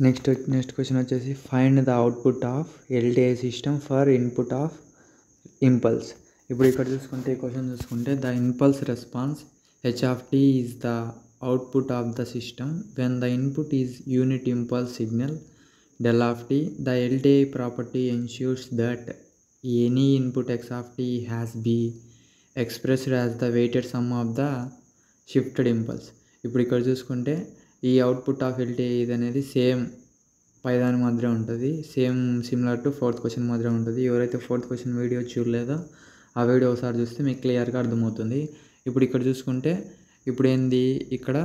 Next question వచ్చేసి find the output of LTI system for input of impulse. ఇప్పుడు ఇక్కడ చూసుకుంటే ఈ క్వశ్చన్ చూసుకుంటే the impulse response H of T is the output of the system when the input is unit impulse signal del of t. The LTI property ensures that any input x of t has been expressed as the weighted sum of the shifted impulse. ఇప్పుడు ఇక్కడ చూసుకుంటే ఈ output of LTI ఇది అనేది same పైదాని మాదిరే ఉంటుంది, similar to fourth question మాదిరే ఉంటుంది. ఎవరైతే ఫోర్త్ క్వశ్చన్ వీడియో చూడలేదో ఆ వీడియో ఒకసారి చూస్తే మీకు క్లియర్గా అర్థమవుతుంది. ఇప్పుడు ఇక్కడ చూసుకుంటే ఇప్పుడు ఏంది ఇక్కడ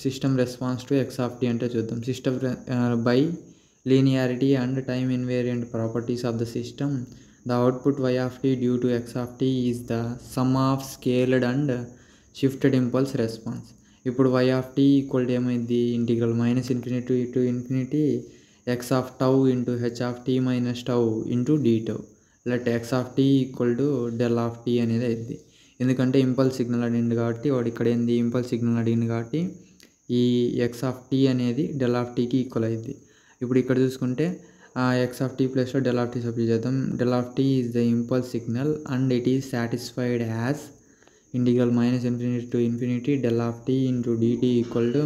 system response to X of T అంటే చూద్దాం. System by linearity and time invariant properties of the system, the output y of t due to x of t is the sum of scaled and shifted impulse response. ఇప్పుడు y of t equal to ఏమైంది integral -∞ to infinity x of tau into h of t minus tau into d tau let x of t equal to del of t అనేది అయింది. ఎందుకంటే impulse signal అడిగింది కాబట్టి వాడు ఇక్కడ ఏంది impulse signal అడిగింది కాబట్టి ఈ x of t అనేది del of tకి ఈక్వల్ అయింది. ఇప్పుడు ఇక్కడ చూసుకుంటే ఎక్స్ ఆఫ్ టీ ప్లస్లో డెల్ ఆఫ్ టీ సబ్స్టిట్యూట్ చేద్దాం. Del of T is the impulse signal and it is satisfied as integral -∞ to infinity del of T into dt equal to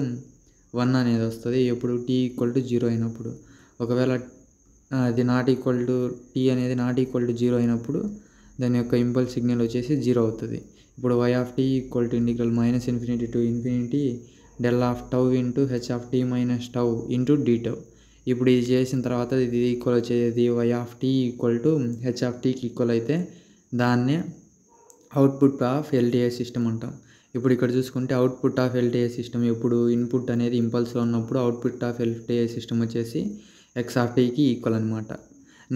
1 అనేది వస్తుంది. ఎప్పుడు టీ ఈక్వల్ టు 0 అయినప్పుడు. ఒకవేళ అది not equal to tea అనేది not equal to 0 అయినప్పుడు దాని యొక్క ఇంపల్స్ సిగ్నల్ వచ్చేసి 0 అవుతుంది. ఇప్పుడు Y of tea equal to integral -∞ to infinity del of tau into H of T minus tau into D tau. ఇప్పుడు ఇది చేసిన తర్వాత ఇది ఈక్వల్ వచ్చేది Y of tea equal to H of టీకి ఈక్వల్ అయితే దాన్నే అవుట్పుట్ ఆఫ్ ఎల్టీఐ సిస్టమ్ అంటాం. ఇప్పుడు ఇక్కడ చూసుకుంటే అవుట్పుట్ ఆఫ్ ఎల్టీఐ సిస్టమ్ ఎప్పుడు ఇన్పుట్ అనేది ఇంపల్స్లో ఉన్నప్పుడు అవుట్పుట్ ఆఫ్ ఎల్టీఐ సిస్టమ్ వచ్చేసి ఎక్స్ ఆఫ్ టీకి ఈక్వల్ అనమాట.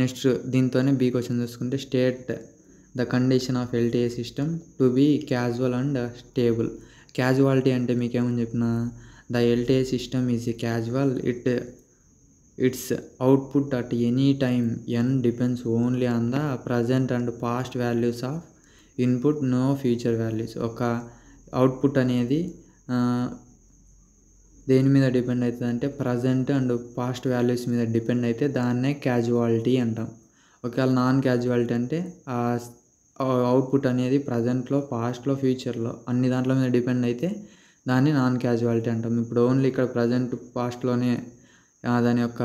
నెక్స్ట్ దీంతోనే బీ క్వశ్చన్ చూసుకుంటే state the condition of LTI system to be causal and stable. Causality అంటే మీకేమని చెప్పిన the LTI system is a causal, its output at any time n depends only on the present and past values of input, no future values. ఒక output అనేది దేని మీద depend అవుతుంది అంటే present and past values మీద depend అయితే దాన్నే causality అంటాం. ఒకవేళ నాన్ క్యాజువాలిటీ అంటే అవుట్పుట్ అనేది ప్రజెంట్లో, పాస్ట్లో, ఫ్యూచర్లో అన్ని దాంట్లో మీద డిపెండ్ అయితే దాన్ని నాన్ క్యాజువాలిటీ అంటాం. ఇప్పుడు ఓన్లీ ఇక్కడ ప్రజెంట్ పాస్ట్లోనే దాని యొక్క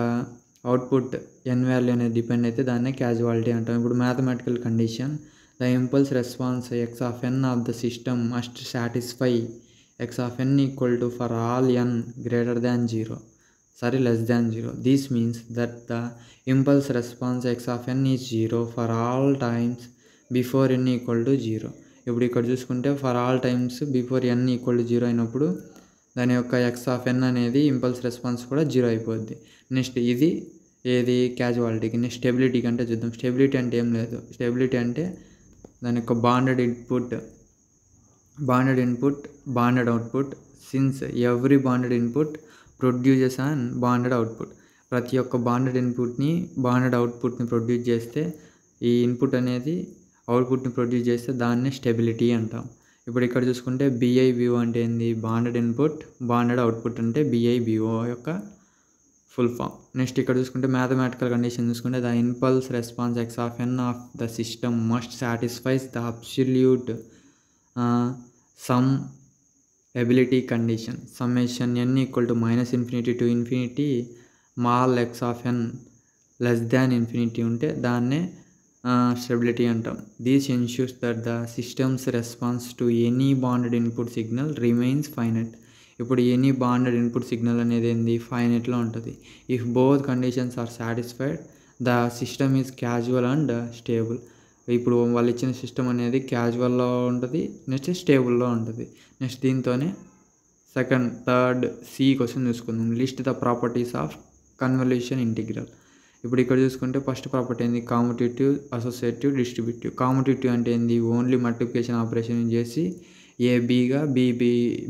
అవుట్పుట్ ఎన్ వాల్యూ అనేది డిపెండ్ అయితే దాన్నే క్యాజువాలిటీ అంటాం. ఇప్పుడు mathematical condition the impulse response X of N of the system must satisfy X of N equal to for all N greater than 0 less than 0. This means that the impulse response X of N is 0 for all times before N equal to 0. ఇప్పుడు ఇక్కడ చూసుకుంటే for all times before N equal to 0 అయినప్పుడు దాని యొక్క X of ఎన్ అనేది impulse response కూడా 0 అయిపోద్ది. Next ఇది ఏది క్యాజువాలిటీకి. నెక్స్ట్ స్టెబిలిటీకి అంటే చూద్దాం. స్టెబిలిటీ అంటే ఏం లేదు. స్టెబిలిటీ అంటే దాని యొక్క bonded input bonded output since every bonded input produces and bonded output. ప్రతి ఒక్క బాండెడ్ ఇన్పుట్ని బాండెడ్ అవుట్పుట్ని ప్రొడ్యూస్ చేస్తే ఈ ఇన్పుట్ అనేది అవుట్పుట్ని ప్రొడ్యూస్ చేస్తే దాన్నే స్టెబిలిటీ అంటాం. ఇప్పుడు ఇక్కడ చూసుకుంటే బిఐబిఓ అంటే ఏంది బాండెడ్ ఇన్పుట్ బాండెడ్ అవుట్పుట్ అంటే బిఐబిఓ యొక్క ఫుల్ ఫామ్. నెక్స్ట్ ఇక్కడ చూసుకుంటే మ్యాథమెటికల్ కండిషన్ చూసుకుంటే the impulse response X of N of the system must satisfies the absolute summability condition summation N equal to -∞ to infinity mod X of N less than infinity ఉంటే దాన్నే stability అంటాం. This ensures that the system's response to any bounded input signal remains finite. ఇప్పుడు any bounded input signal అనేది ఏంది ఫైనైట్లో ఉంటుంది. If both conditions are satisfied the system is casual and stable. ఇప్పుడు వాళ్ళు ఇచ్చిన సిస్టమ్ అనేది క్యాజువల్లో ఉంటుంది, నెక్స్ట్ స్టేబుల్లో ఉంటుంది. నెక్స్ట్ దీంతోనే థర్డ్ సి క్వశ్చన్ చూసుకుందాం. List the properties of convolution integral. ఇప్పుడు ఇక్కడ చూసుకుంటే ఫస్ట్ ప్రాపర్టీ ఏంది కామ్యుటేటివ్, అసోసియేటివ్, డిస్ట్రిబ్యూటివ్. కామ్యుటేటివ్ అంటే ఏంది ఓన్లీ మల్టిప్లికేషన్ ఆపరేషన్ చేసి ఏబీగా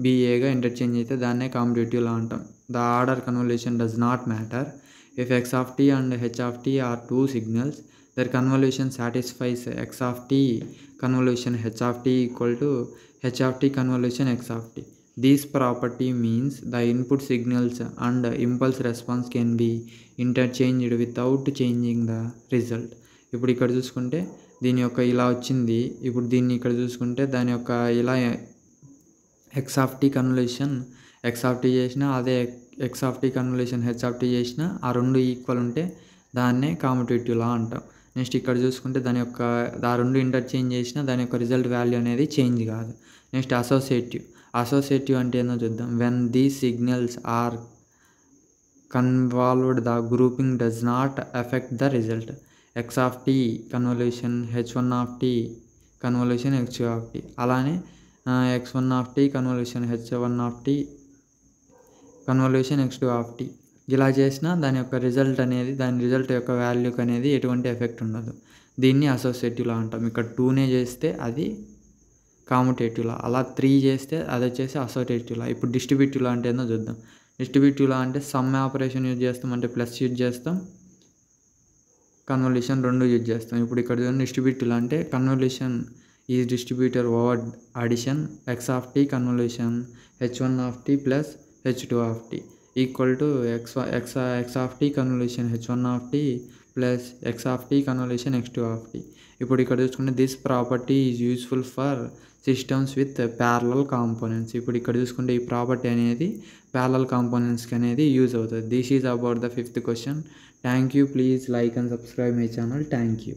బీఏగా ఇంటర్చేంజ్ అయితే దాన్నే కామ్యుటేటివ్లా అంటాం. The order convolution does not matter if X of T and H of T are two signals their convolution satisfies X of tea convolution H of tea equal to H of tea convolution X of T. This property means the input signals and impulse response can be interchanged without changing the result. ఇప్పుడు ఇక్కడ చూసుకుంటే దీని యొక్క ఇలా వచ్చింది, ఇప్పుడు దీన్ని ఇక్కడ చూసుకుంటే దాని యొక్క ఇలా X of tea convolution X of T చేసినా, అదే X of tea convolution H of T చేసినా ఆ రెండు ఈక్వల్ ఉంటే దాన్నే కామ్యుటేటివ్ లా అంటాం. నెక్స్ట్ ఇక్కడ చూసుకుంటే దాని యొక్క ఆ రెండు ఇంటర్చేంజ్ చేసినా దాని యొక్క రిజల్ట్ వాల్యూ అనేది చేంజ్ కాదు. నెక్స్ట్ అసోసియేటివ్ అంటే ఏందో చూద్దాం. When these signals are convolved the grouping does not effect the result. X of tea convolution h one of tea convolution h two of t, అలానే x1 of tea convolution h one of tea convolution x2 of t ఇలా చేసినా దాని యొక్క result అనేది దాని result యొక్క వాల్యూకి అనేది ఎటువంటి ఎఫెక్ట్ ఉండదు. దీన్ని అసోసియేటివ్ లా అంటాం. ఇక్కడ 2నే చేస్తే అది కామ్యుటేటివ్ లా, అలా 3 చేస్తే అది వచ్చేసి అసోసియేటివ్ లా. ఇప్పుడు డిస్ట్రిబ్యూటివ్ లా అంటే ఏందో చూద్దాం. డిస్ట్రిబ్యూటివ్ లా అంటే సమ్ ఆపరేషన్ యూజ్ చేస్తాం, అంటే ప్లస్ యూజ్ చేస్తాం, కన్వల్యూషన్ రెండు యూజ్ చేస్తాం. ఇప్పుడు ఇక్కడ చూడండి డిస్ట్రిబ్యూటివ్ లా అంటే convolution is distributor over addition x of tea convolution h one of t plus h two of tea equal to X of tea convolution h one of t plus x of tea convolution x2 of t. ఇప్పుడు ఇక్కడ చూసుకుంటే this property is useful for systems with parallel components. ఇప్పుడు ఇక్కడ చూసుకుంటే ఈ property అనేది parallel కాంపోనెంట్స్కి అనేది use అవుతుంది. This is about the 5th question. Thank you. Please like and subscribe my channel. Thank you.